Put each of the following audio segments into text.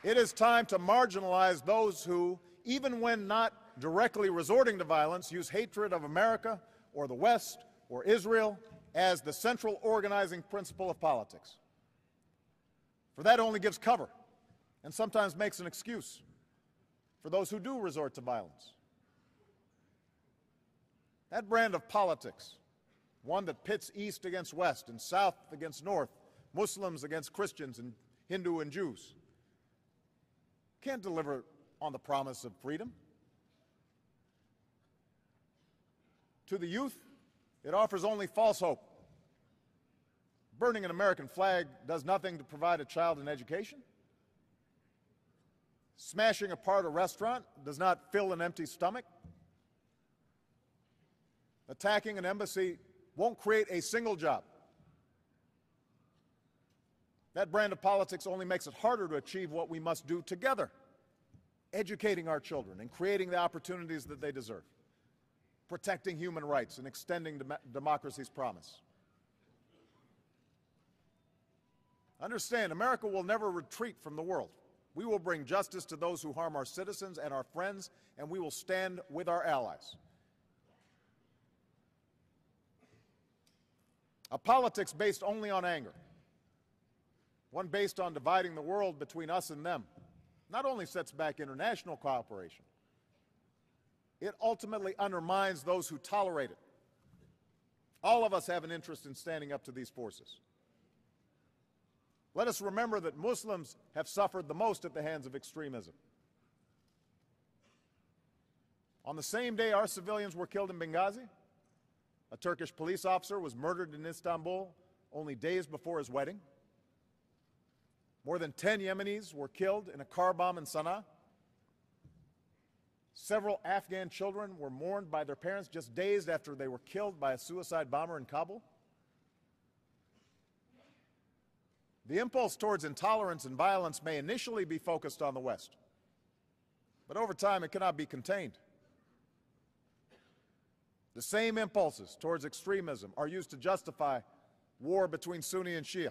It is time to marginalize those who, even when not directly resorting to violence, use hatred of America or the West or Israel as the central organizing principle of politics. For that only gives cover and sometimes makes an excuse for those who do resort to violence. That brand of politics, one that pits East against West and South against North, Muslims against Christians and Hindu and Jews, can't deliver on the promise of freedom. To the youth, it offers only false hope. Burning an American flag does nothing to provide a child an education. Smashing apart a restaurant does not fill an empty stomach. Attacking an embassy won't create a single job. That brand of politics only makes it harder to achieve what we must do together, educating our children and creating the opportunities that they deserve, protecting human rights and extending democracy's promise. Understand, America will never retreat from the world. We will bring justice to those who harm our citizens and our friends, and we will stand with our allies. A politics based only on anger, one based on dividing the world between us and them, not only sets back international cooperation, it ultimately undermines those who tolerate it. All of us have an interest in standing up to these forces. Let us remember that Muslims have suffered the most at the hands of extremism. On the same day our civilians were killed in Benghazi, a Turkish police officer was murdered in Istanbul only days before his wedding. More than 10 Yemenis were killed in a car bomb in Sana'a. Several Afghan children were mourned by their parents just days after they were killed by a suicide bomber in Kabul. The impulse towards intolerance and violence may initially be focused on the West, but over time it cannot be contained. The same impulses towards extremism are used to justify war between Sunni and Shia,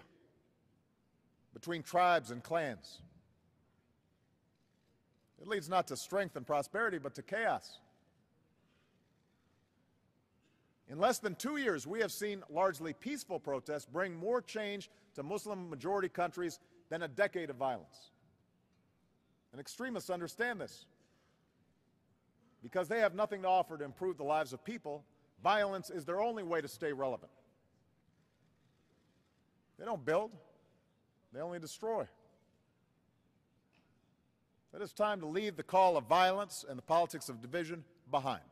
between tribes and clans. It leads not to strength and prosperity, but to chaos. In less than 2 years, we have seen largely peaceful protests bring more change to Muslim-majority countries than a decade of violence. And extremists understand this. Because they have nothing to offer to improve the lives of people, violence is their only way to stay relevant. They don't build, they only destroy. It is time to leave the call of violence and the politics of division behind.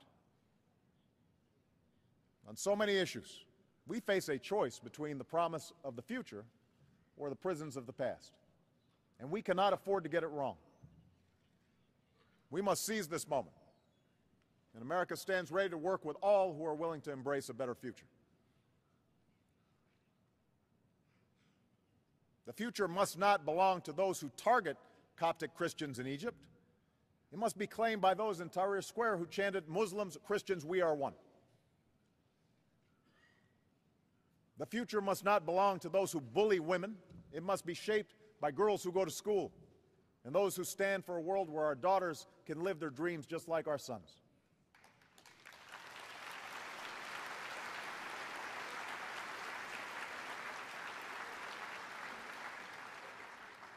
On so many issues, we face a choice between the promise of the future or the prisons of the past. And we cannot afford to get it wrong. We must seize this moment. And America stands ready to work with all who are willing to embrace a better future. The future must not belong to those who target Coptic Christians in Egypt. It must be claimed by those in Tahrir Square who chanted, "Muslims, Christians, we are one." The future must not belong to those who bully women. It must be shaped by girls who go to school and those who stand for a world where our daughters can live their dreams just like our sons.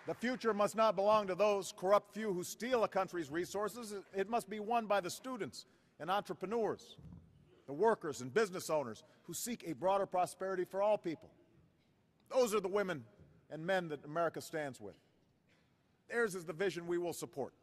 The future must not belong to those corrupt few who steal a country's resources. It must be won by the students and entrepreneurs, the workers and business owners who seek a broader prosperity for all people. Those are the women and men that America stands with. Theirs is the vision we will support.